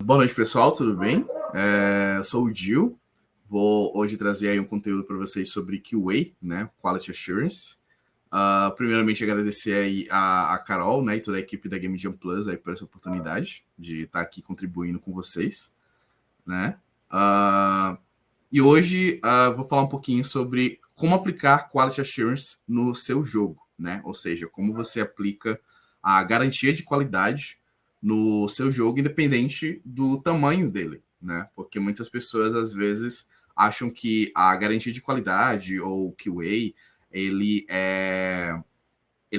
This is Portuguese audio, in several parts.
Boa noite, pessoal, tudo bem? Eu sou o Gil, vou hoje trazer aí um conteúdo para vocês sobre QA, né, Quality Assurance. Primeiramente, agradecer aí a Carol, né, e toda a equipe da Game Jam Plus aí por essa oportunidade de estar aqui contribuindo com vocês, né? E hoje vou falar um pouquinho sobre como aplicar Quality Assurance no seu jogo, né? Ou seja, como você aplica a garantia de qualidade no seu jogo, independente do tamanho dele, né? Porque muitas pessoas, às vezes, acham que a garantia de qualidade ou QA, ele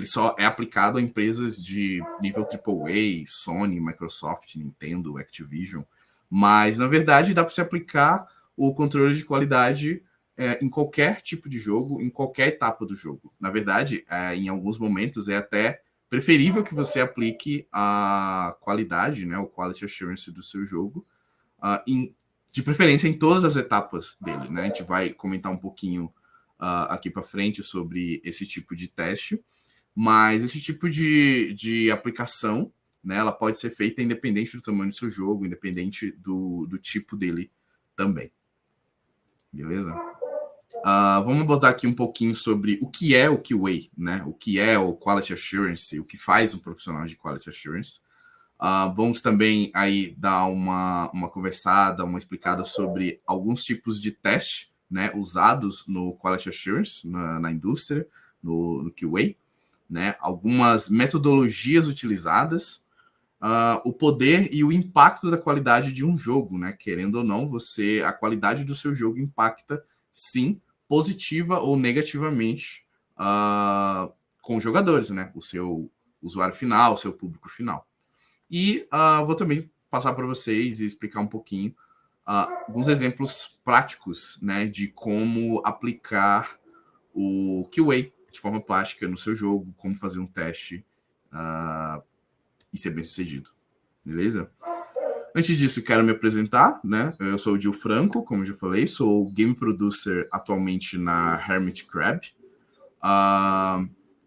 só é aplicado a empresas de nível AAA, Sony, Microsoft, Nintendo, Activision, mas, na verdade, dá para se aplicar o controle de qualidade em qualquer tipo de jogo, em qualquer etapa do jogo. Na verdade, em alguns momentos, é até preferível que você aplique a qualidade, né, o Quality Assurance do seu jogo, de preferência em todas as etapas dele. Né? A gente vai comentar um pouquinho aqui para frente sobre esse tipo de teste, mas esse tipo de aplicação, né, ela pode ser feita independente do tamanho do seu jogo, independente do tipo dele também. Beleza? Vamos abordar aqui um pouquinho sobre o que é o QA, né? O que é o Quality Assurance, o que faz um profissional de Quality Assurance. Vamos também aí dar uma conversada, uma explicada sobre alguns tipos de teste, né, usados no Quality Assurance, na indústria, no QA, né, algumas metodologias utilizadas, o poder e o impacto da qualidade de um jogo, né? Querendo ou não, a qualidade do seu jogo impacta, sim, positiva ou negativamente com os jogadores, né? O seu usuário final, o seu público final. E vou também passar para vocês e explicar um pouquinho alguns exemplos práticos, né, de como aplicar o QA de forma prática no seu jogo, como fazer um teste e ser bem sucedido. Beleza? Antes disso, quero me apresentar, né? Eu sou o Gil Franco, como já falei, sou game producer atualmente na Hermit Crab.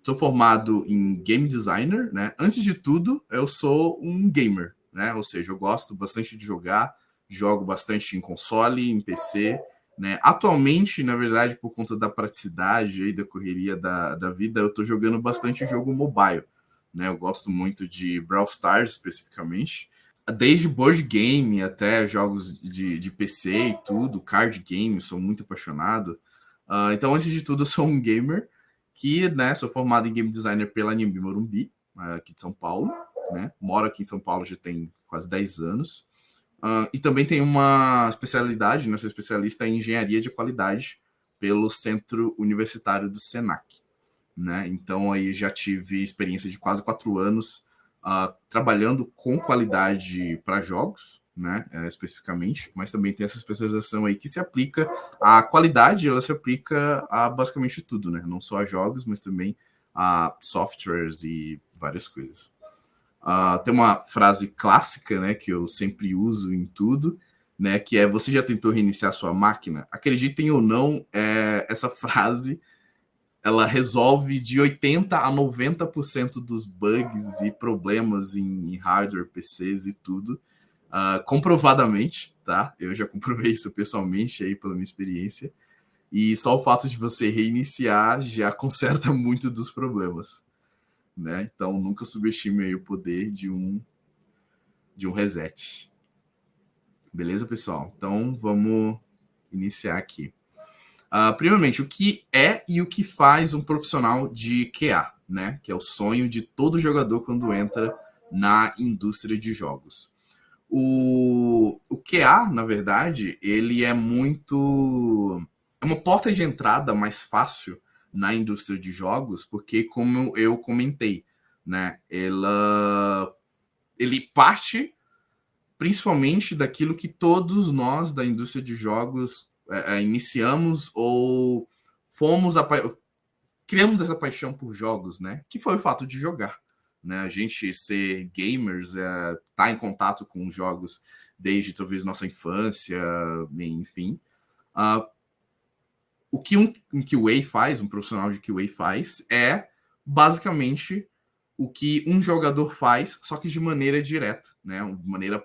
Sou formado em game designer, né? Antes de tudo, eu sou um gamer, né? Ou seja, eu gosto bastante de jogar, jogo bastante em console, em PC, né? Atualmente, na verdade, por conta da praticidade e da correria da vida, eu estou jogando bastante jogo mobile, né? Eu gosto muito de Brawl Stars, especificamente. Desde board game até jogos de PC e tudo, card game, sou muito apaixonado. Então, antes de tudo, eu sou um gamer que, né, sou formado em game designer pela Anhembi Morumbi, aqui de São Paulo, né? Moro aqui em São Paulo já tem quase 10 anos. E também tenho uma especialidade, né? Sou especialista em engenharia de qualidade pelo Centro Universitário do Senac, né? Então aí já tive experiência de quase 4 anos trabalhando com qualidade para jogos, né, especificamente, mas também tem essa especialização aí que se aplica à qualidade, ela se aplica a basicamente tudo, né, não só a jogos, mas também a softwares e várias coisas. Tem uma frase clássica, né, que eu sempre uso em tudo, né, que é: você já tentou reiniciar sua máquina? Acreditem ou não, essa frase ela resolve de 80 a 90% dos bugs e problemas em hardware, PCs e tudo, comprovadamente, tá? Eu já comprovei isso pessoalmente aí pela minha experiência. E só o fato de você reiniciar já conserta muito dos problemas, né? Então nunca subestime aí o poder de um reset. Beleza, pessoal? Então vamos iniciar aqui. Primeiramente, o que é e o que faz um profissional de QA, né? Que é o sonho de todo jogador quando entra na indústria de jogos. O QA, na verdade, ele é muito... É uma porta de entrada mais fácil na indústria de jogos, porque, como eu comentei, né? Ele parte principalmente daquilo que todos nós da indústria de jogos iniciamos ou fomos criamos essa paixão por jogos, né? Que foi o fato de jogar, né? A gente ser gamers, tá em contato com jogos desde talvez nossa infância, enfim. O que um QA faz, um profissional de QA faz, é basicamente o que um jogador faz, só que de maneira direta, né? De maneira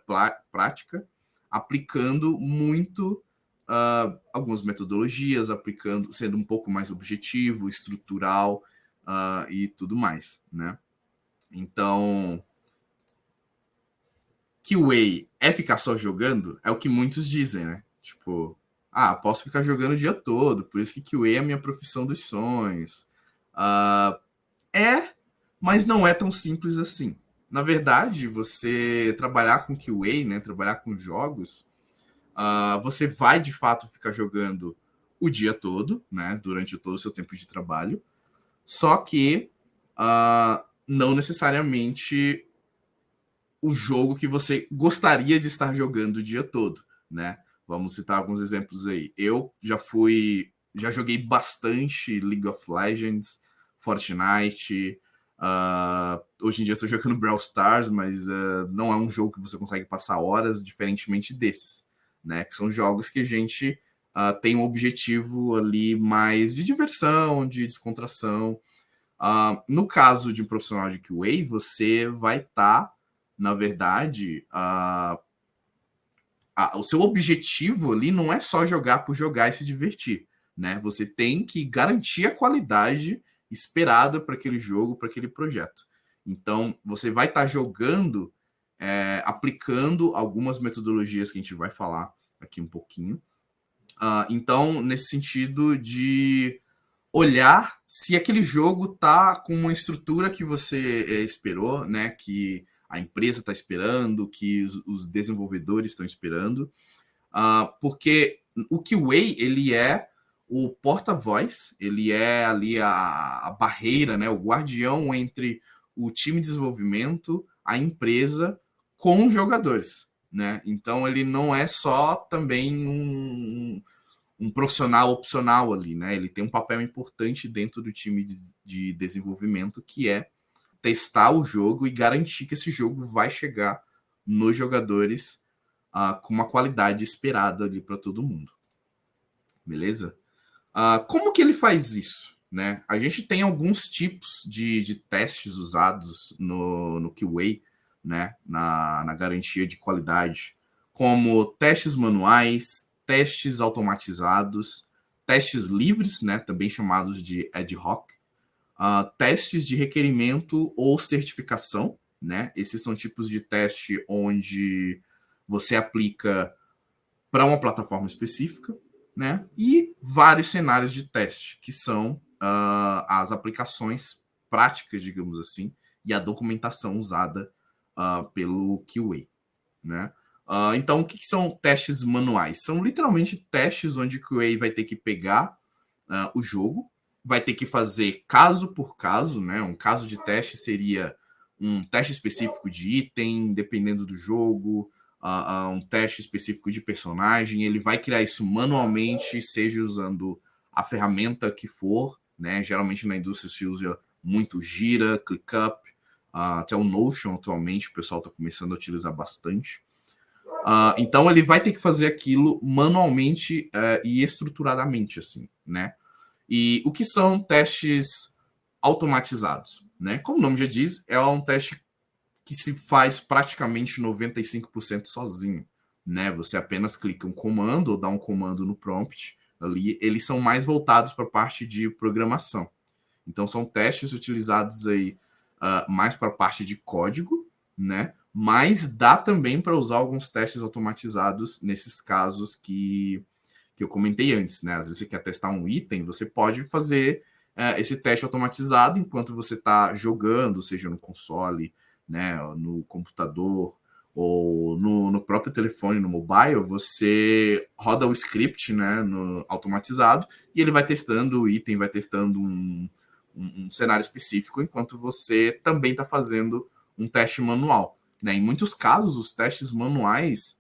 prática, aplicando muito algumas metodologias, aplicando, sendo um pouco mais objetivo, estrutural e tudo mais, né? Então, QA é ficar só jogando? É o que muitos dizem, né? Tipo, posso ficar jogando o dia todo, por isso que QA é a minha profissão dos sonhos. Mas não é tão simples assim. Na verdade, você trabalhar com QA, né, trabalhar com jogos, você vai de fato ficar jogando o dia todo, né, durante todo o seu tempo de trabalho, só que não necessariamente o jogo que você gostaria de estar jogando o dia todo, né? Vamos citar alguns exemplos aí. Eu já joguei bastante League of Legends, Fortnite. Hoje em dia eu estou jogando Brawl Stars, mas não é um jogo que você consegue passar horas, diferentemente desses, né? Que são jogos que a gente tem um objetivo ali mais de diversão, de descontração. No caso de um profissional de QA, você vai estar, na verdade, o seu objetivo ali não é só jogar por jogar e se divertir, né? Você tem que garantir a qualidade esperada para aquele jogo, para aquele projeto. Então, você vai estar jogando, aplicando algumas metodologias que a gente vai falar aqui um pouquinho. Então, nesse sentido de olhar se aquele jogo tá com uma estrutura que você esperou, né? Que a empresa está esperando, que os desenvolvedores estão esperando. Porque o QA, ele é o porta-voz, ele é ali a barreira, né? O guardião entre o time de desenvolvimento, a empresa, com os jogadores, né? Então, ele não é só também um profissional opcional ali, né? Ele tem um papel importante dentro do time de desenvolvimento, que é testar o jogo e garantir que esse jogo vai chegar nos jogadores com uma qualidade esperada ali para todo mundo. Beleza? Como que ele faz isso? Né? A gente tem alguns tipos de testes usados no QA, né? na garantia de qualidade, como testes manuais, testes automatizados, testes livres, né, também chamados de ad hoc, testes de requerimento ou certificação, né? Esses são tipos de teste onde você aplica para uma plataforma específica, né? E vários cenários de teste, que são as aplicações práticas, digamos assim, e a documentação usada pelo QA, né? Então, o que são testes manuais? São literalmente testes onde o QA vai ter que pegar o jogo, vai ter que fazer caso por caso, né? Um caso de teste seria um teste específico de item, dependendo do jogo, um teste específico de personagem. Ele vai criar isso manualmente, seja usando a ferramenta que for, né? Geralmente na indústria se usa muito Gira, ClickUp, até o Notion atualmente o pessoal está começando a utilizar bastante. Então ele vai ter que fazer aquilo manualmente e estruturadamente, assim, né? E o que são testes automatizados, né? Como o nome já diz, é um teste que se faz praticamente 95% sozinho, né? Você apenas clica um comando ou dá um comando no prompt ali, eles são mais voltados para a parte de programação. Então são testes utilizados aí mais para a parte de código, né? Mas dá também para usar alguns testes automatizados nesses casos que eu comentei antes, né? Às vezes você quer testar um item, você pode fazer esse teste automatizado enquanto você está jogando, seja no console, né, no computador ou no próprio telefone, no mobile, você roda o script, né, automatizado e ele vai testando o item, vai testando um cenário específico, enquanto você também está fazendo um teste manual. Né? Em muitos casos, os testes manuais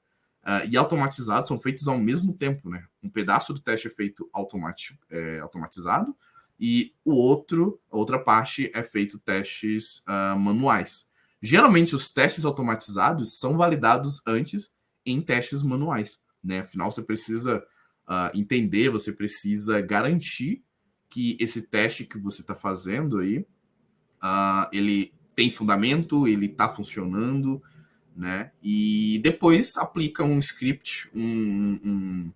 e automatizados são feitos ao mesmo tempo. Né? Um pedaço do teste é feito automatizado e a outra parte é feito testes manuais. Geralmente, os testes automatizados são validados antes em testes manuais. Né? Afinal, você precisa entender, você precisa garantir que esse teste que você está fazendo aí, ele tem fundamento, ele está funcionando, né? E depois aplica um script, um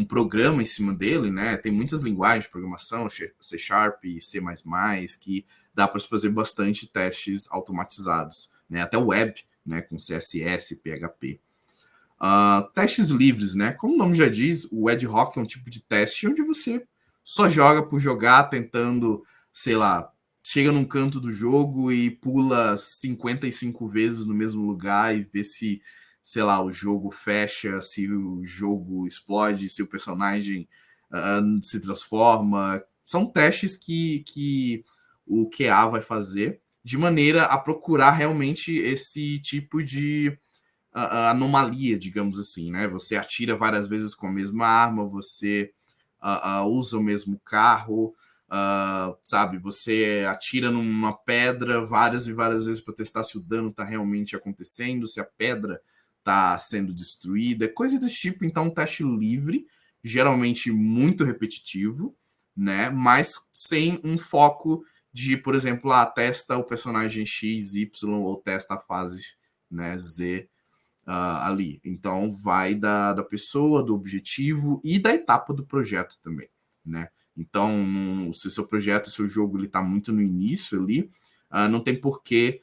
programa em cima dele, né? Tem muitas linguagens de programação, C Sharp, C++, que dá para se fazer bastante testes automatizados, né? Até web, né? Com CSS, PHP. Testes livres, né? Como o nome já diz, o ad hoc é um tipo de teste onde você só joga por jogar, tentando, sei lá, chega num canto do jogo e pula 55 vezes no mesmo lugar e vê se, sei lá, o jogo fecha, se o jogo explode, se o personagem se transforma. São testes que o QA vai fazer de maneira a procurar realmente esse tipo de anomalia, digamos assim, né? Você atira várias vezes com a mesma arma, você usa o mesmo carro, sabe? Você atira numa pedra várias e várias vezes para testar se o dano está realmente acontecendo, se a pedra está sendo destruída, coisas desse tipo. Então, um teste livre, geralmente muito repetitivo, né? Mas sem um foco de, por exemplo, testa o personagem X, Y ou testa a fase, né, Z ali. Então, vai da pessoa, do objetivo e da etapa do projeto também, né? Então, se seu projeto, seu jogo, ele está muito no início ali, não tem por que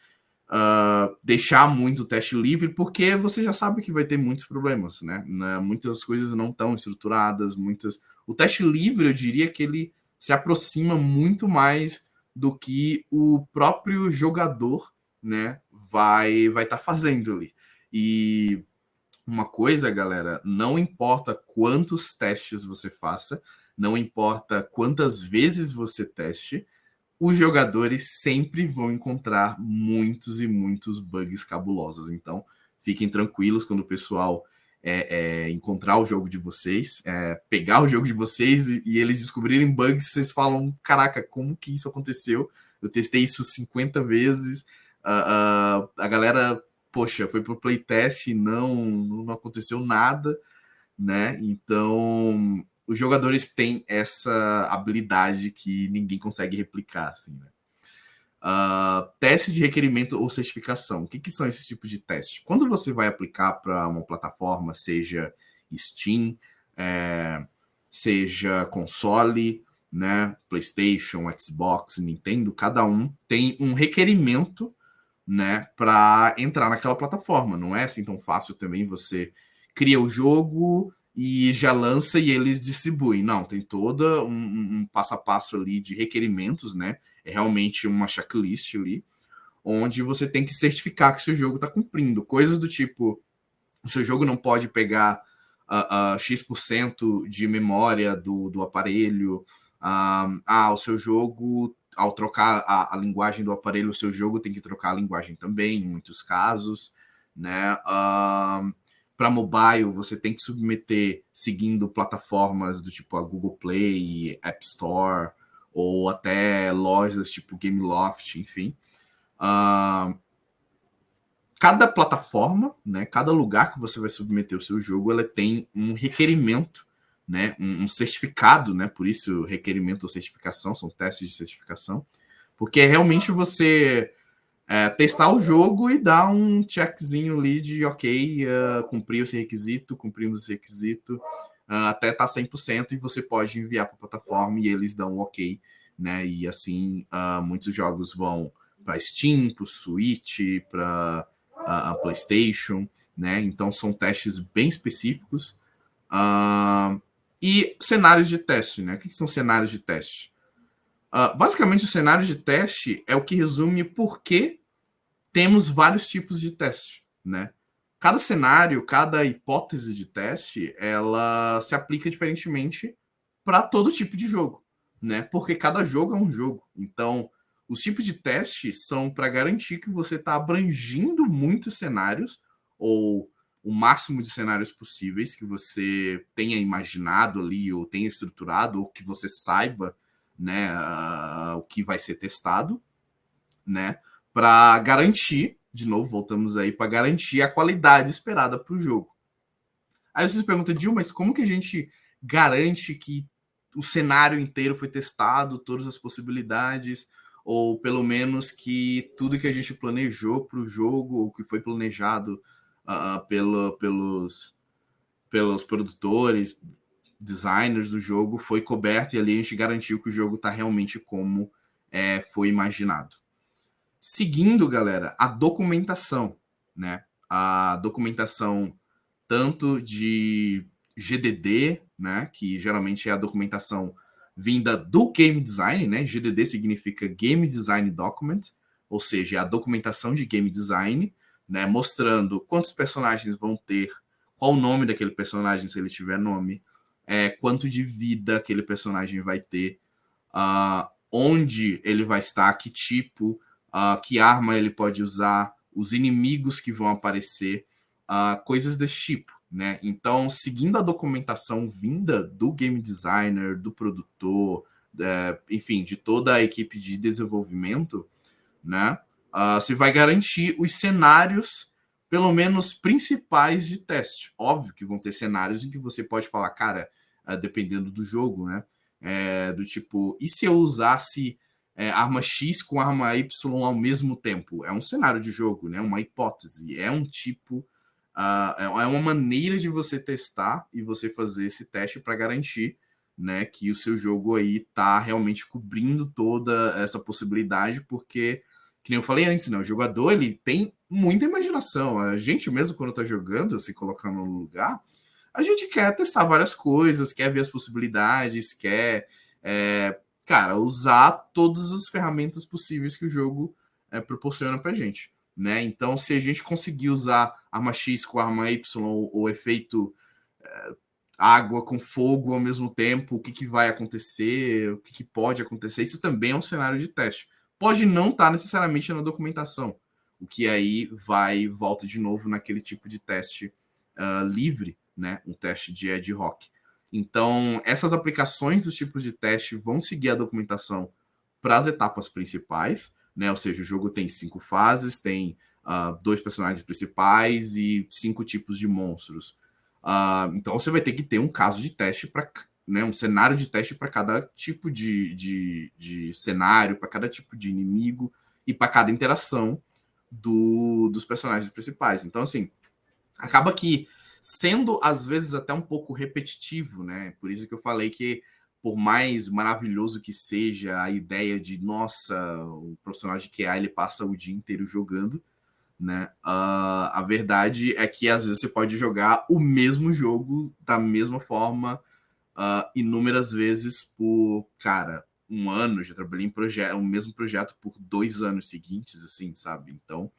deixar muito o teste livre, porque você já sabe que vai ter muitos problemas, né? Muitas coisas não estão estruturadas, muitas... O teste livre, eu diria que ele se aproxima muito mais do que o próprio jogador, né, vai estar fazendo ali. E uma coisa, galera, não importa quantos testes você faça, não importa quantas vezes você teste, os jogadores sempre vão encontrar muitos e muitos bugs cabulosos. Então, fiquem tranquilos quando o pessoal encontrar o jogo de vocês, pegar o jogo de vocês e eles descobrirem bugs, vocês falam, caraca, como que isso aconteceu? Eu testei isso 50 vezes, a galera, poxa, foi pro playtest e não aconteceu nada, né? Então, os jogadores têm essa habilidade que ninguém consegue replicar, assim, né? Teste de requerimento ou certificação. O que são esses tipos de teste? Quando você vai aplicar para uma plataforma, seja Steam, seja console, né, PlayStation, Xbox, Nintendo, cada um tem um requerimento, né, para entrar naquela plataforma. Não é assim tão fácil também. Você cria o jogo e já lança e eles distribuem. Não, tem todo um passo a passo ali de requerimentos, né? É realmente uma checklist ali, onde você tem que certificar que seu jogo está cumprindo. Coisas do tipo, o seu jogo não pode pegar X% de memória do aparelho. O seu jogo, ao trocar a linguagem do aparelho, o seu jogo tem que trocar a linguagem também, em muitos casos, né? Para mobile, você tem que submeter seguindo plataformas do tipo a Google Play, App Store, ou até lojas tipo Gameloft, enfim. Cada plataforma, né, cada lugar que você vai submeter o seu jogo, ela tem um requerimento, né, um certificado, né, por isso requerimento ou certificação, são testes de certificação, porque é realmente você testar o jogo e dar um checkzinho ali de ok, cumpriu esse requisito, cumprimos esse requisito, até tá 100% e você pode enviar para a plataforma e eles dão ok, né, e assim muitos jogos vão para Steam, para o Switch, para a PlayStation, né? Então são testes bem específicos. E cenários de teste, né? O que são cenários de teste? Basicamente, o cenário de teste é o que resume por que temos vários tipos de teste, né? Cada cenário, cada hipótese de teste, ela se aplica diferentemente para todo tipo de jogo, né? Porque cada jogo é um jogo. Então, os tipos de teste são para garantir que você está abrangindo muitos cenários ou o máximo de cenários possíveis que você tenha imaginado ali ou tenha estruturado ou que você saiba, né, o que vai ser testado, né, para garantir, de novo, voltamos aí para garantir a qualidade esperada para o jogo. Aí vocês perguntam, Dil, mas como que a gente garante que o cenário inteiro foi testado, todas as possibilidades, ou pelo menos que tudo que a gente planejou para o jogo, ou que foi planejado pelos produtores, designers do jogo, foi coberto e ali a gente garantiu que o jogo está realmente como foi imaginado. Seguindo, galera, a documentação, né? A documentação tanto de GDD, né? Que geralmente é a documentação vinda do game design, né? GDD significa Game Design Document, ou seja, é a documentação de game design, né? Mostrando quantos personagens vão ter, qual o nome daquele personagem, se ele tiver nome, quanto de vida aquele personagem vai ter, onde ele vai estar, que tipo, que arma ele pode usar, os inimigos que vão aparecer, coisas desse tipo, né? Então, seguindo a documentação vinda do game designer, do produtor, enfim, de toda a equipe de desenvolvimento, né? Você vai garantir os cenários, pelo menos principais de teste. Óbvio que vão ter cenários em que você pode falar, cara, dependendo do jogo, né? Do tipo, e se eu usasse arma X com arma Y ao mesmo tempo? É um cenário de jogo, né? Uma hipótese, é um tipo, é uma maneira de você testar e você fazer esse teste para garantir, né, que o seu jogo aí tá realmente cobrindo toda essa possibilidade, porque, que nem eu falei antes, né, o jogador ele tem muita imaginação. A gente mesmo, quando tá jogando, se colocando no lugar, a gente quer testar várias coisas, quer ver as possibilidades, quer, cara, usar todas as ferramentas possíveis que o jogo proporciona pra gente, né? Então, se a gente conseguir usar arma X com arma Y ou efeito água com fogo ao mesmo tempo, o que vai acontecer, o que pode acontecer, isso também é um cenário de teste. Pode não estar necessariamente na documentação, o que aí volta de novo naquele tipo de teste livre, né? Um teste de ad hoc. Então, essas aplicações dos tipos de teste vão seguir a documentação para as etapas principais, né? Ou seja, o jogo tem 5 fases, tem 2 personagens principais e 5 tipos de monstros. Então, você vai ter que ter um caso de teste para, né, um cenário de teste para cada tipo de cenário, para cada tipo de inimigo e para cada interação dos personagens principais. Então, assim, acaba que sendo às vezes até um pouco repetitivo, né? Por isso que eu falei que, por mais maravilhoso que seja a ideia de, nossa, o profissional de QA ele passa o dia inteiro jogando, né? A verdade é que às vezes você pode jogar o mesmo jogo da mesma forma inúmeras vezes por, cara, um ano. Já trabalhei em o mesmo projeto por 2 anos seguintes, assim, sabe? Então,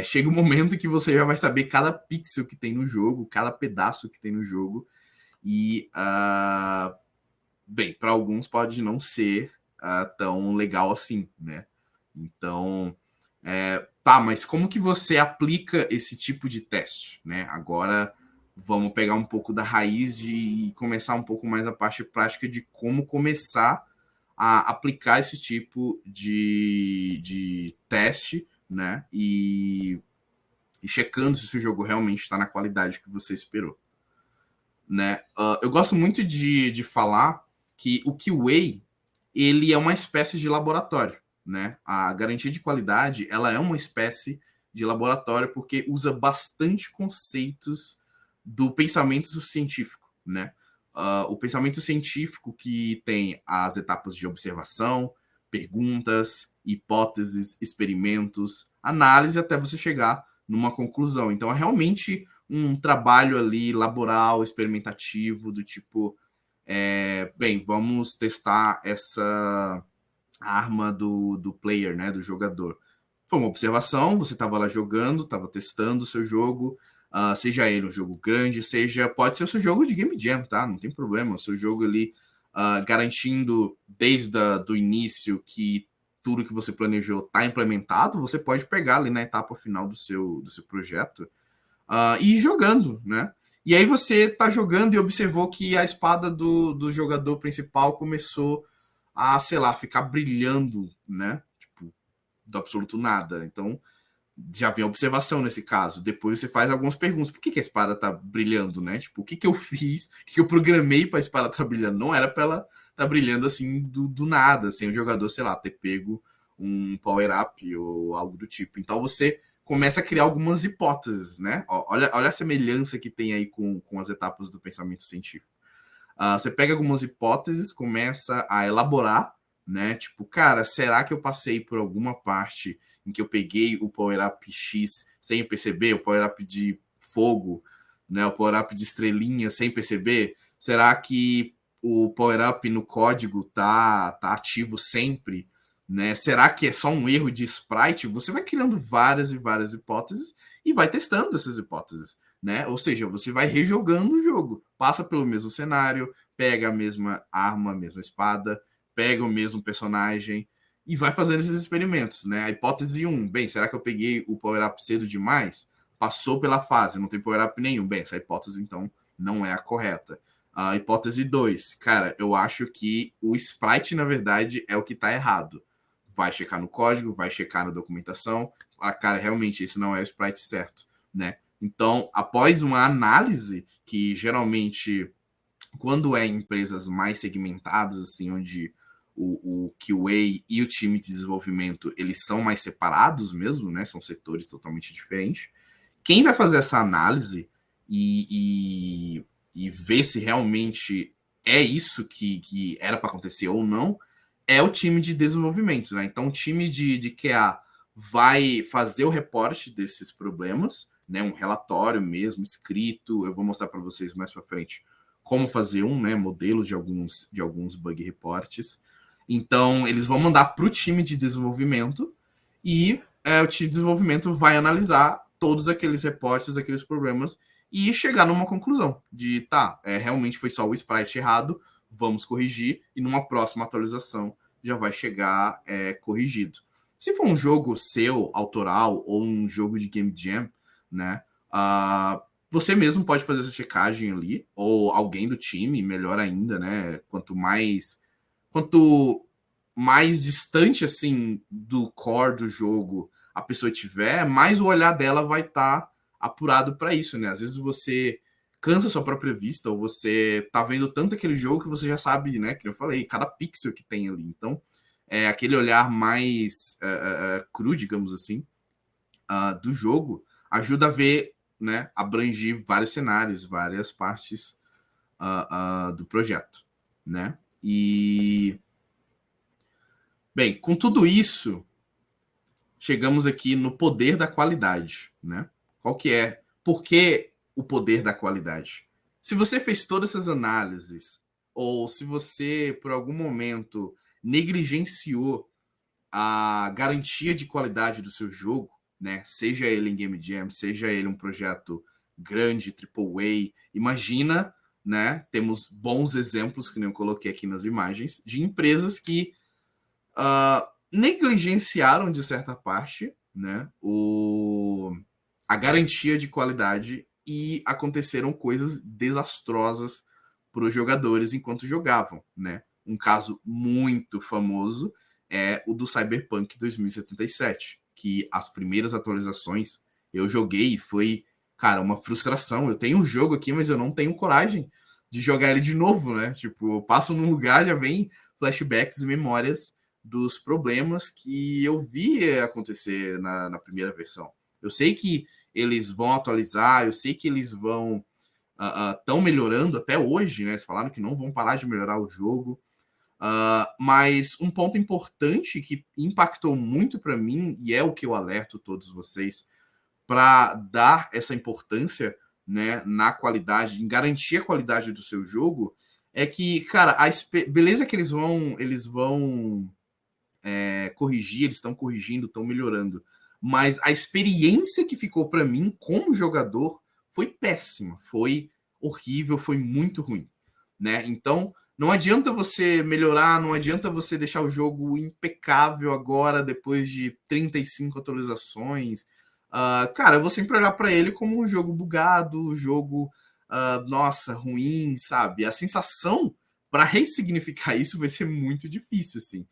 chega um momento que você já vai saber cada pixel que tem no jogo, cada pedaço que tem no jogo. E, bem, para alguns pode não ser tão legal assim, né? Então, tá, mas como que você aplica esse tipo de teste, né? Agora vamos pegar um pouco da raiz e começar um pouco mais a parte prática de como começar a aplicar esse tipo de teste, né? E checando se o jogo realmente está na qualidade que você esperou, né? Eu gosto muito de falar que o QA ele é uma espécie de laboratório, né? A garantia de qualidade ela é uma espécie de laboratório porque usa bastante conceitos do pensamento científico, né? O pensamento científico que tem as etapas de observação, perguntas, hipóteses, experimentos, análise até você chegar numa conclusão. Então é realmente um trabalho ali laboral, experimentativo, do tipo, bem, vamos testar essa arma do player, né, do jogador. Foi uma observação, você estava lá jogando, estava testando o seu jogo, seja ele um jogo grande, pode ser o seu jogo de Game Jam, tá? Não tem problema, o seu jogo ali garantindo desde o início que tudo que você planejou está implementado, você pode pegar ali na etapa final do seu projeto e ir jogando, né? E aí você tá jogando e observou que a espada do jogador principal começou a, sei lá, ficar brilhando, né? Tipo, do absoluto nada. Então, já vem a observação nesse caso. Depois você faz algumas perguntas. Por que a espada tá brilhando, né? Tipo, o que eu fiz? O que eu programei pra espada tá brilhando? Não era pra ela tá brilhando assim do nada, sem o jogador, sei lá, ter pego um power-up ou algo do tipo. Então você começa a criar algumas hipóteses, né? Olha a semelhança que tem aí com as etapas do pensamento científico. Você pega algumas hipóteses, começa a elaborar, né? Tipo, cara, será que eu passei por alguma parte em que eu peguei o power-up X sem perceber, o power-up de fogo, né? O power-up de estrelinha sem perceber? Será que o power-up no código tá ativo sempre? Né? Será que é só um erro de sprite? Você vai criando várias e várias hipóteses e vai testando essas hipóteses. Né? Ou seja, você vai rejogando o jogo, passa pelo mesmo cenário, pega a mesma arma, a mesma espada, pega o mesmo personagem e vai fazendo esses experimentos, né? A hipótese 1, bem, será que eu peguei o power-up cedo demais? Passou pela fase, não tem power-up nenhum. Bem, essa hipótese, então, não é a correta. A hipótese 2, cara, eu acho que o sprite, na verdade, é o que está errado. Vai checar no código, vai checar na documentação. Cara, realmente, esse não é o sprite certo, né? Então, após uma análise, que geralmente, quando é em empresas mais segmentadas, assim, onde o QA e o time de desenvolvimento, eles são mais separados mesmo, né? São setores totalmente diferentes. Quem vai fazer essa análise e ver se realmente é isso que era para acontecer ou não, é o time de desenvolvimento, né? Então, o time de QA vai fazer o reporte desses problemas, né? Um relatório mesmo, escrito. Eu vou mostrar para vocês mais para frente como fazer né? Modelo de alguns bug reportes. Então, eles vão mandar para o time de desenvolvimento e o time de desenvolvimento vai analisar todos aqueles reportes, aqueles problemas e chegar numa conclusão de, tá, realmente foi só o sprite errado, vamos corrigir e numa próxima atualização já vai chegar corrigido. Se for um jogo seu, autoral, ou um jogo de Game Jam, né, você mesmo pode fazer essa checagem ali, ou alguém do time, melhor ainda, né, quanto mais distante, assim, do core do jogo a pessoa tiver, mais o olhar dela vai estar apurado para isso, né? Às vezes você cansa a sua própria vista, ou você tá vendo tanto aquele jogo que você já sabe, né? Que eu falei, cada pixel que tem ali. Então, aquele olhar mais cru, digamos assim, do jogo, ajuda a ver, né? Abranger vários cenários, várias partes do projeto, né? E bem, com tudo isso, chegamos aqui no poder da qualidade, né? Qual que é? Por que o poder da qualidade? Se você fez todas essas análises, ou se você, por algum momento, negligenciou a garantia de qualidade do seu jogo, né? Seja ele em Game Jam, seja ele um projeto grande, AAA, imagina, né? Temos bons exemplos, que nem eu coloquei aqui nas imagens, de empresas que negligenciaram, de certa parte, né, a garantia de qualidade e aconteceram coisas desastrosas para os jogadores enquanto jogavam. Né? Um caso muito famoso é o do Cyberpunk 2077, que as primeiras atualizações eu joguei e foi, cara, uma frustração. Eu tenho um jogo aqui, mas eu não tenho coragem de jogar ele de novo, né? Tipo, eu passo num lugar, já vem flashbacks e memórias dos problemas que eu vi acontecer na primeira versão. Eu sei que eles vão atualizar, eu sei que eles vão estão melhorando até hoje, né? Eles falaram que não vão parar de melhorar o jogo. Mas um ponto importante que impactou muito para mim, e é o que eu alerto todos vocês, para dar essa importância, né, na qualidade, em garantir a qualidade do seu jogo, é que, cara, beleza que eles vão corrigir, eles estão corrigindo, estão melhorando. Mas a experiência que ficou para mim como jogador foi péssima, foi horrível, foi muito ruim, né? Então, não adianta você melhorar, não adianta você deixar o jogo impecável agora, depois de 35 atualizações. Cara, eu vou sempre olhar para ele como um jogo bugado, um jogo, nossa, ruim, sabe? A sensação para ressignificar isso vai ser muito difícil, assim.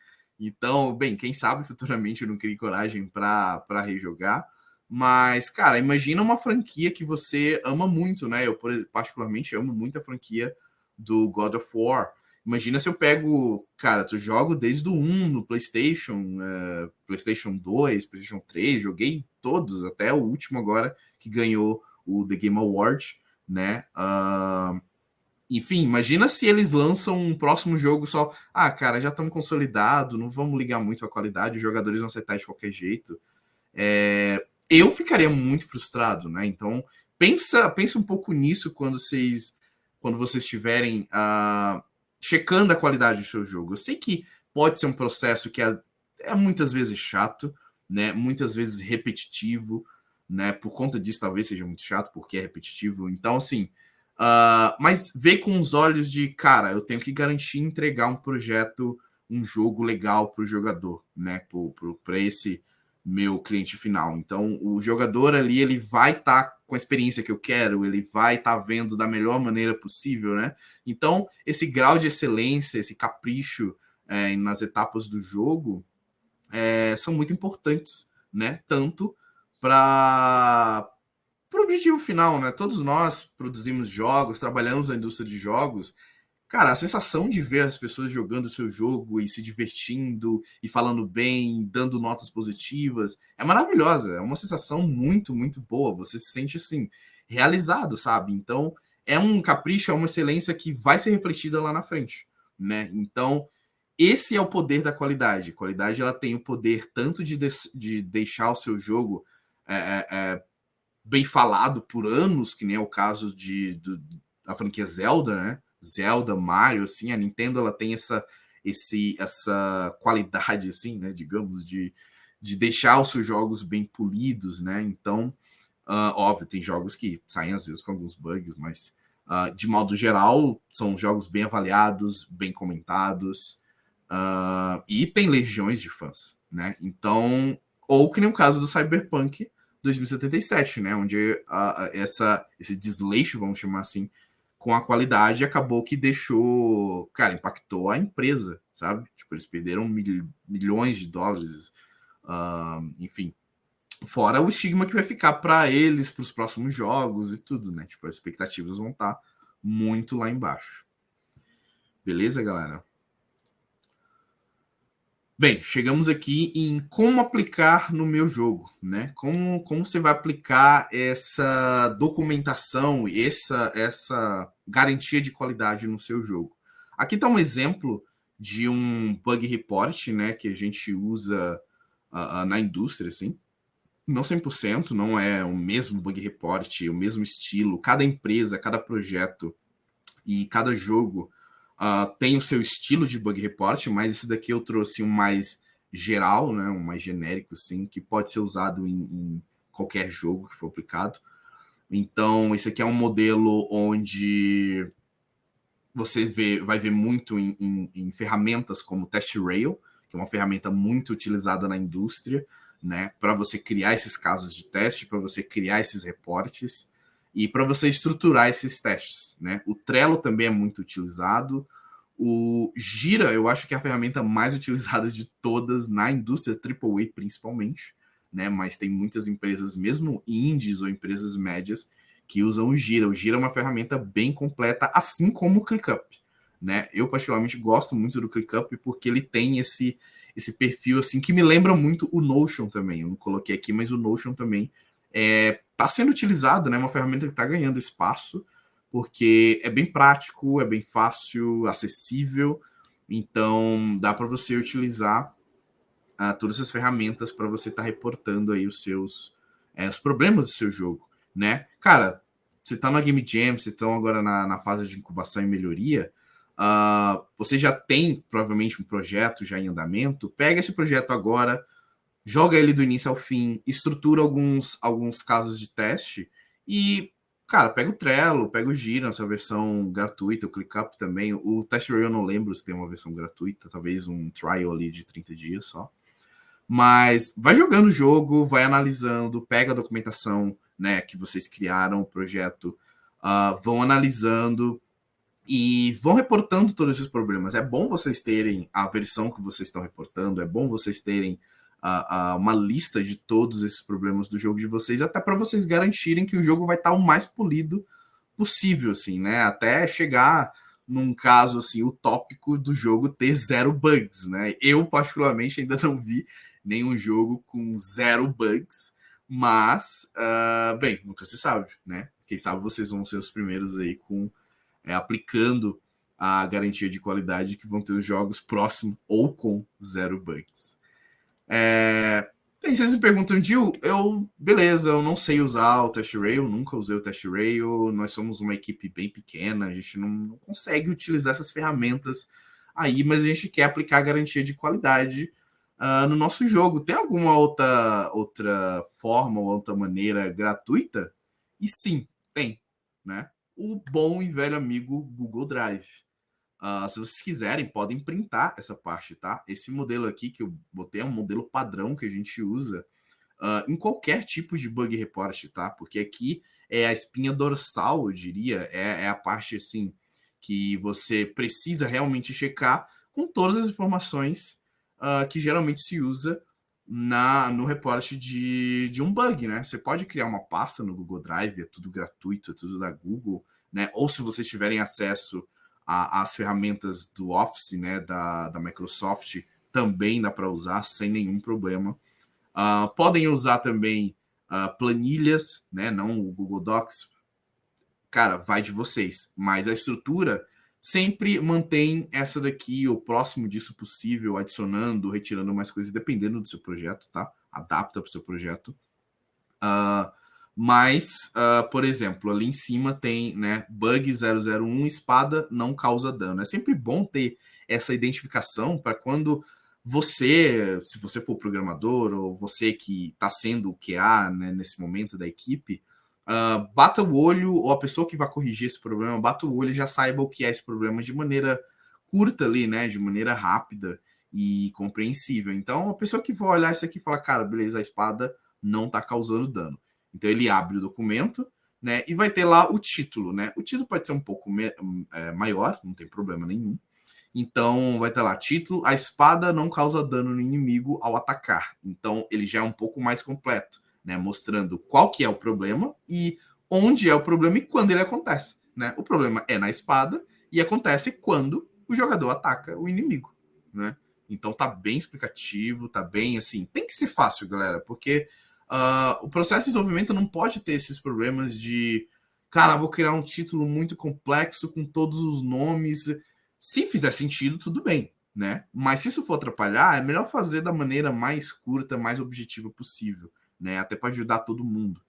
Então, bem, quem sabe futuramente eu não crie coragem para rejogar. Mas, cara, imagina uma franquia que você ama muito, né? Eu, particularmente, amo muito a franquia do God of War. Imagina se eu pego, cara, eu jogo desde o 1 no PlayStation, PlayStation 2, PlayStation 3, joguei todos, até o último agora que ganhou o The Game Award, né? Enfim, imagina se eles lançam um próximo jogo só. Ah, cara, já estamos consolidados, não vamos ligar muito a qualidade, os jogadores vão aceitar de qualquer jeito. Eu ficaria muito frustrado, né? Então, pensa um pouco nisso quando vocês estiverem checando a qualidade do seu jogo. Eu sei que pode ser um processo que é muitas vezes chato, né? Muitas vezes repetitivo, né? Por conta disso, talvez seja muito chato, porque é repetitivo. Então, assim, mas ver com os olhos de, cara, eu tenho que garantir entregar um projeto, um jogo legal para o jogador, né? Para esse meu cliente final. Então, o jogador ali, ele vai estar com a experiência que eu quero, ele vai estar vendo da melhor maneira possível, né? Então, esse grau de excelência, esse capricho nas etapas do jogo são muito importantes, né? Tanto para o objetivo final, né? Todos nós produzimos jogos, trabalhamos na indústria de jogos. Cara, a sensação de ver as pessoas jogando o seu jogo e se divertindo e falando bem, dando notas positivas, é maravilhosa. É uma sensação muito, muito boa. Você se sente assim, realizado, sabe? Então, é um capricho, é uma excelência que vai ser refletida lá na frente, né? Então, esse é o poder da qualidade. A qualidade, ela tem o poder tanto de deixar o seu jogo é, bem falado por anos, que nem é o caso da franquia Zelda, né? Zelda, Mario, assim, a Nintendo ela tem essa qualidade, assim, né? Digamos, de deixar os seus jogos bem polidos, né? Então, óbvio, tem jogos que saem às vezes com alguns bugs, mas de modo geral, são jogos bem avaliados, bem comentados, e tem legiões de fãs, né? Então, ou que nem o caso do Cyberpunk 2077, né? Onde esse desleixo, vamos chamar assim, com a qualidade acabou que deixou, cara, impactou a empresa, sabe? Tipo, eles perderam milhões de dólares, enfim. Fora o estigma que vai ficar para eles, para os próximos jogos e tudo, né? Tipo, as expectativas vão estar muito lá embaixo. Beleza, galera? Bem, chegamos aqui em como aplicar no meu jogo, né? Como você vai aplicar essa documentação e essa garantia de qualidade no seu jogo. Aqui está um exemplo de um bug report, né? Que a gente usa na indústria, assim. Não 100%, não é o mesmo bug report, o mesmo estilo. Cada empresa, cada projeto e cada jogo tem o seu estilo de bug report, mas esse daqui eu trouxe um mais geral, né, um mais genérico, assim, que pode ser usado em qualquer jogo que for aplicado. Então, esse aqui é um modelo onde você vai ver muito em ferramentas como TestRail, que é uma ferramenta muito utilizada na indústria, né, para você criar esses casos de teste, para você criar esses reportes e para você estruturar esses testes, né? O Trello também é muito utilizado. O Gira, eu acho que é a ferramenta mais utilizada de todas na indústria AAA, principalmente, né? Mas tem muitas empresas, mesmo indies ou empresas médias, que usam o Gira. O Gira é uma ferramenta bem completa, assim como o ClickUp, né? Eu particularmente gosto muito do ClickUp porque ele tem esse perfil assim que me lembra muito o Notion também. Eu não coloquei aqui, mas o Notion também está sendo utilizado, né? Uma ferramenta que está ganhando espaço porque é bem prático, é bem fácil, acessível. Então dá para você utilizar todas essas ferramentas para você estar reportando aí os problemas do seu jogo, né? Cara, você está na Game Jam, você está agora na fase de incubação e melhoria. Você já tem provavelmente um projeto já em andamento. Pega esse projeto agora, joga ele do início ao fim, estrutura alguns casos de teste e, cara, pega o Trello, pega o Gira, essa versão gratuita, o ClickUp também. O TestRail eu não lembro se tem uma versão gratuita, talvez um trial ali de 30 dias só. Mas vai jogando o jogo, vai analisando, pega a documentação, né, que vocês criaram, o projeto, vão analisando e vão reportando todos esses problemas. É bom vocês terem a versão que vocês estão reportando, é bom vocês terem uma lista de todos esses problemas do jogo de vocês, até para vocês garantirem que o jogo vai estar o mais polido possível, assim, né? Até chegar num caso assim utópico do jogo ter 0 bugs, né? Eu particularmente ainda não vi nenhum jogo com 0 bugs, mas bem, nunca se sabe, né? Quem sabe vocês vão ser os primeiros aí com aplicando a garantia de qualidade que vão ter os jogos próximos ou com 0 bugs. Vocês me perguntam, Gil, beleza, eu não sei usar o Test Rail, nunca usei o Test Rail, nós somos uma equipe bem pequena, a gente não consegue utilizar essas ferramentas aí, mas a gente quer aplicar a garantia de qualidade no nosso jogo. Tem alguma outra forma ou outra maneira gratuita? E sim, tem, né? O bom e velho amigo Google Drive. Se vocês quiserem, podem printar essa parte, tá? Esse modelo aqui que eu botei é um modelo padrão que a gente usa em qualquer tipo de bug report, tá? Porque aqui é a espinha dorsal, eu diria, é a parte assim que você precisa realmente checar com todas as informações que geralmente se usa no report de um bug, né? Você pode criar uma pasta no Google Drive, é tudo gratuito, é tudo da Google, né? Ou se vocês tiverem acesso às ferramentas do Office, né, da Microsoft, também dá para usar sem nenhum problema. Podem usar também planilhas, né, não o Google Docs. Cara, vai de vocês. Mas a estrutura sempre mantém essa daqui, o próximo disso possível, adicionando, retirando mais coisas, dependendo do seu projeto, tá? Adapta para o seu projeto. Por exemplo, ali em cima tem, né, bug 001, espada não causa dano. É sempre bom ter essa identificação para quando se você for programador ou você que está sendo o QA, né, nesse momento da equipe, bata o olho, ou a pessoa que vai corrigir esse problema, bata o olho e já saiba o que é esse problema de maneira curta ali, né, de maneira rápida e compreensível. Então, a pessoa que vai olhar isso aqui e falar, cara, beleza, a espada não está causando dano. Então ele abre o documento, né, e vai ter lá o título, né? O título pode ser um pouco maior, não tem problema nenhum. Então vai ter lá título: a espada não causa dano no inimigo ao atacar. Então ele já é um pouco mais completo, né, mostrando qual que é o problema e onde é o problema e quando ele acontece, né? O problema é na espada e acontece quando o jogador ataca o inimigo, né? Então tá bem explicativo, tá bem assim. Tem que ser fácil, galera, porque o processo de desenvolvimento não pode ter esses problemas de, cara, vou criar um título muito complexo com todos os nomes. Se fizer sentido, tudo bem, né? Mas se isso for atrapalhar, é melhor fazer da maneira mais curta, mais objetiva possível, né? Até para ajudar todo mundo.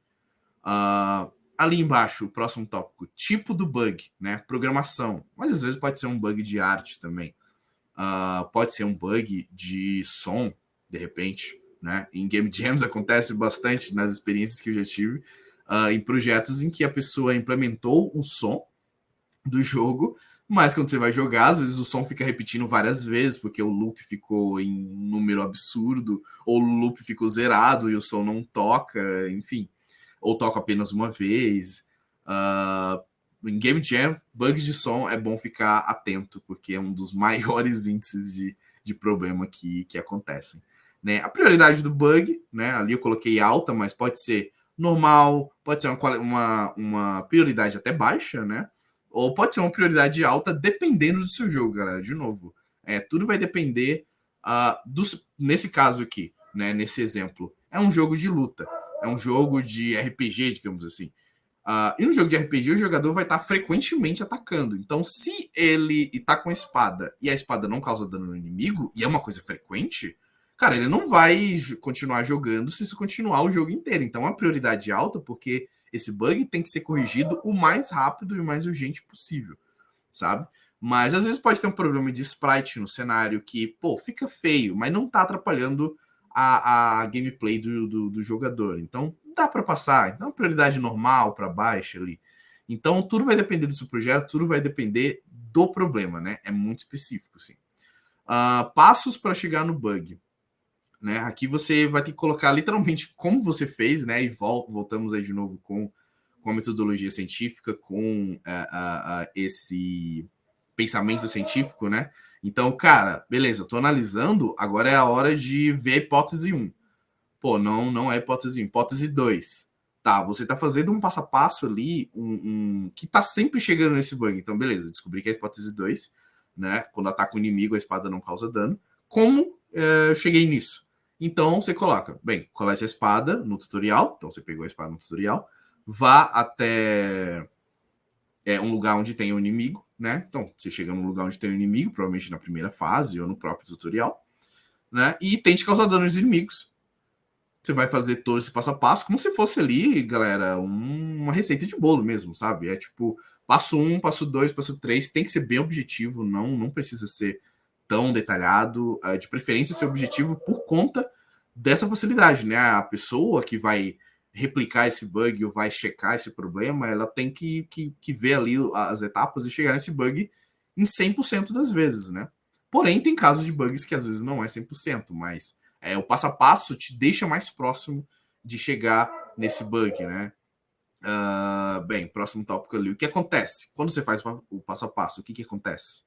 Ali embaixo, o próximo tópico, tipo do bug, né? Programação. Mas às vezes pode ser um bug de arte também. Pode ser um bug de som, de repente. Né? Em Game Jams acontece bastante nas experiências que eu já tive, em projetos em que a pessoa implementou o som do jogo, mas quando você vai jogar, às vezes o som fica repetindo várias vezes, porque o loop ficou em um número absurdo, ou o loop ficou zerado e o som não toca, enfim, ou toca apenas uma vez. Em Game Jam, bugs de som é bom ficar atento, porque é um dos maiores índices de problema que acontecem. Né? A prioridade do bug, né? Ali eu coloquei alta, mas pode ser normal, pode ser uma prioridade até baixa, né? Ou pode ser uma prioridade alta, dependendo do seu jogo, galera. De novo, tudo vai depender nesse caso aqui, né? Nesse exemplo, é um jogo de luta, é um jogo de RPG, digamos assim. E no jogo de RPG, o jogador vai estar frequentemente atacando. Então, se ele está com a espada e a espada não causa dano no inimigo, e é uma coisa frequente, cara, ele não vai continuar jogando se isso continuar o jogo inteiro. Então, é uma prioridade alta, porque esse bug tem que ser corrigido o mais rápido e o mais urgente possível, sabe? Mas às vezes pode ter um problema de sprite no cenário que, pô, fica feio, mas não tá atrapalhando a gameplay do jogador. Então, dá para passar. Então, prioridade normal para baixa ali. Então, tudo vai depender do seu projeto, tudo vai depender do problema, né? É muito específico, assim. Passos para chegar no bug. Né? Aqui você vai ter que colocar literalmente como você fez, né? E voltamos aí de novo com a metodologia científica, com esse pensamento científico, né? Então, cara, beleza, tô analisando, agora é a hora de ver a hipótese 1. Pô, não é hipótese 1, hipótese 2. Tá, você tá fazendo um passo a passo ali, que tá sempre chegando nesse bug. Então, beleza, descobri que é a hipótese 2, né? Quando ataca o inimigo, a espada não causa dano. Como eu cheguei nisso? Então, você coloca, bem, colete a espada no tutorial. Então, você pegou a espada no tutorial. Vá até um lugar onde tem um inimigo, né? Então, você chega num lugar onde tem um inimigo, provavelmente na primeira fase ou no próprio tutorial, né? E tente causar dano aos inimigos. Você vai fazer todo esse passo a passo, como se fosse ali, galera, uma receita de bolo mesmo, sabe? É tipo, passo 1, passo 2, passo 3, tem que ser bem objetivo, não precisa ser tão detalhado, de preferência ser objetivo por conta dessa facilidade, né? A pessoa que vai replicar esse bug ou vai checar esse problema, ela tem que ver ali as etapas e chegar nesse bug em 100% das vezes, né? Porém, tem casos de bugs que às vezes não é 100%, mas o passo a passo te deixa mais próximo de chegar nesse bug, né? Bem, próximo tópico ali. O que acontece? Quando você faz o passo a passo, o que acontece?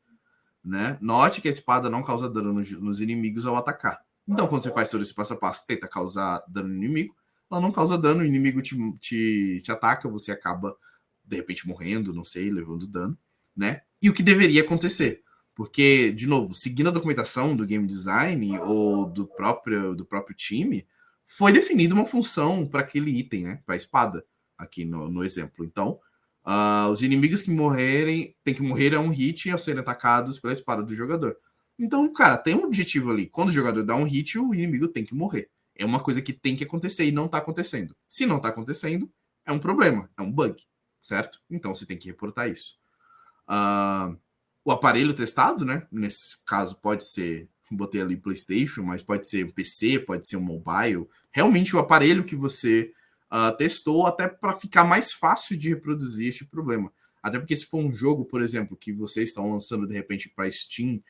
Né? Note que a espada não causa dano nos inimigos ao atacar. Então, quando você faz todo esse passo a passo, tenta causar dano no inimigo, ela não causa dano, o inimigo te ataca, você acaba, de repente, morrendo, não sei, levando dano, né? E o que deveria acontecer? Porque, de novo, seguindo a documentação do game design ou do próprio time, foi definida uma função para aquele item, né? Para a espada, aqui no exemplo. Então, os inimigos que morrerem tem que morrer a um hit ao serem atacados pela espada do jogador. Então, cara, tem um objetivo ali. Quando o jogador dá um hit, o inimigo tem que morrer. É uma coisa que tem que acontecer e não tá acontecendo. Se não tá acontecendo, é um problema, é um bug, certo? Então você tem que reportar isso. O aparelho testado, né? Nesse caso pode ser, botei ali PlayStation, mas pode ser um PC, pode ser um mobile. Realmente o aparelho que você testou até para ficar mais fácil de reproduzir este problema. Até porque se for um jogo, por exemplo, que vocês estão lançando de repente para Steam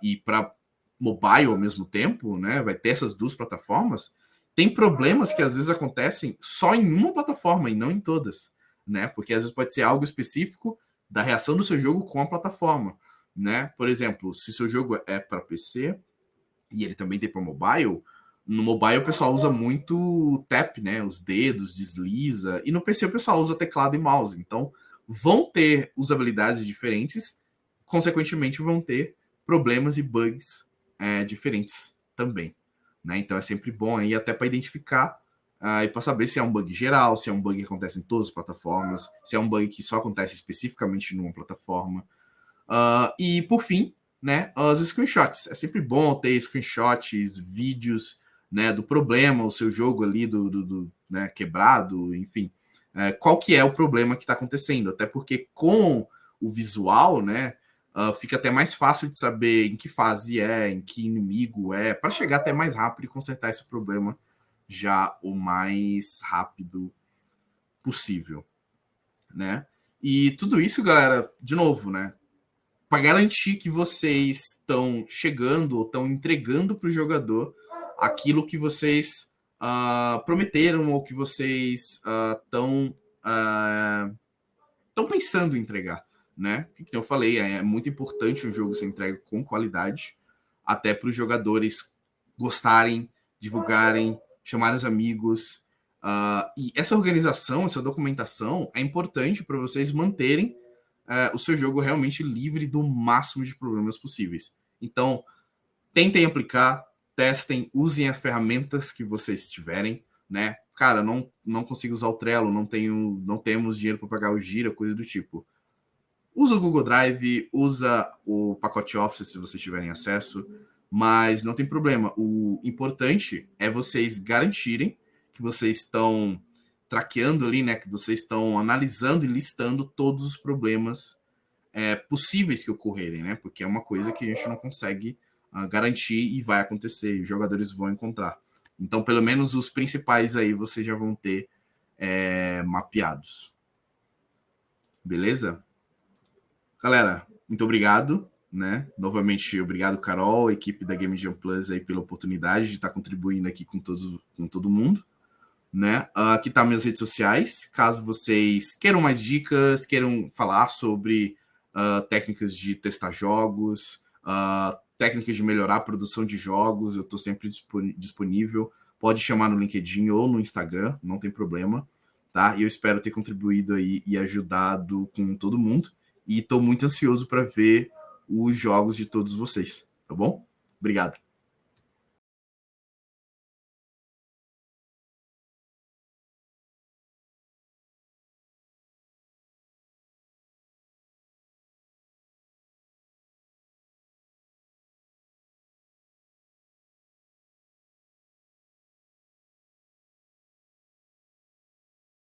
e para mobile ao mesmo tempo, né? Vai ter essas duas plataformas. Tem problemas que às vezes acontecem só em uma plataforma e não em todas, né? Porque às vezes pode ser algo específico da reação do seu jogo com a plataforma, né? Por exemplo, se seu jogo é para PC e ele também tem para mobile, no mobile o pessoal usa muito tap, né? Os dedos, desliza, e no PC o pessoal usa teclado e mouse. Então, vão ter usabilidades diferentes, consequentemente vão ter problemas e bugs diferentes também, né? Então é sempre bom aí até para identificar e para saber se é um bug geral, se é um bug que acontece em todas as plataformas, se é um bug que só acontece especificamente numa plataforma. E por fim, né, os screenshots. É sempre bom ter screenshots, vídeos, né, do problema, o seu jogo ali né, quebrado, enfim. Qual que é o problema que está acontecendo? Até porque com o visual, né, fica até mais fácil de saber em que fase em que inimigo para chegar até mais rápido e consertar esse problema já o mais rápido possível, né? E tudo isso, galera, de novo, né? Para garantir que vocês estão chegando ou estão entregando para o jogador aquilo que vocês prometeram ou que vocês estão pensando em entregar, né? Como eu falei, é muito importante um jogo ser entregue com qualidade, até para os jogadores gostarem, divulgarem, chamarem os amigos. E essa organização, essa documentação é importante para vocês manterem o seu jogo realmente livre do máximo de problemas possíveis. Então, tentem aplicar, testem, usem as ferramentas que vocês tiverem, né? Cara, não consigo usar o Trello, não temos dinheiro para pagar o Gira, coisa do tipo. Usa o Google Drive, usa o pacote Office se vocês tiverem acesso, mas não tem problema. O importante é vocês garantirem que vocês estão traqueando ali, né? Que vocês estão analisando e listando todos os problemas possíveis que ocorrerem, né? Porque é uma coisa que a gente não consegue garantir e vai acontecer, os jogadores vão encontrar. Então, pelo menos os principais aí vocês já vão ter mapeados. Beleza? Galera, muito obrigado, né? Novamente, obrigado, Carol, equipe da Game Jam Plus aí pela oportunidade de estar contribuindo aqui com todo mundo, né? Aqui tá minhas redes sociais, caso vocês queiram mais dicas, queiram falar sobre técnicas de testar jogos, técnicas de melhorar a produção de jogos, eu estou sempre disponível. pode chamar no LinkedIn ou no Instagram, não tem problema, tá? E eu espero ter contribuído aí e ajudado com todo mundo. E estou muito ansioso para ver os jogos de todos vocês, tá bom? Obrigado.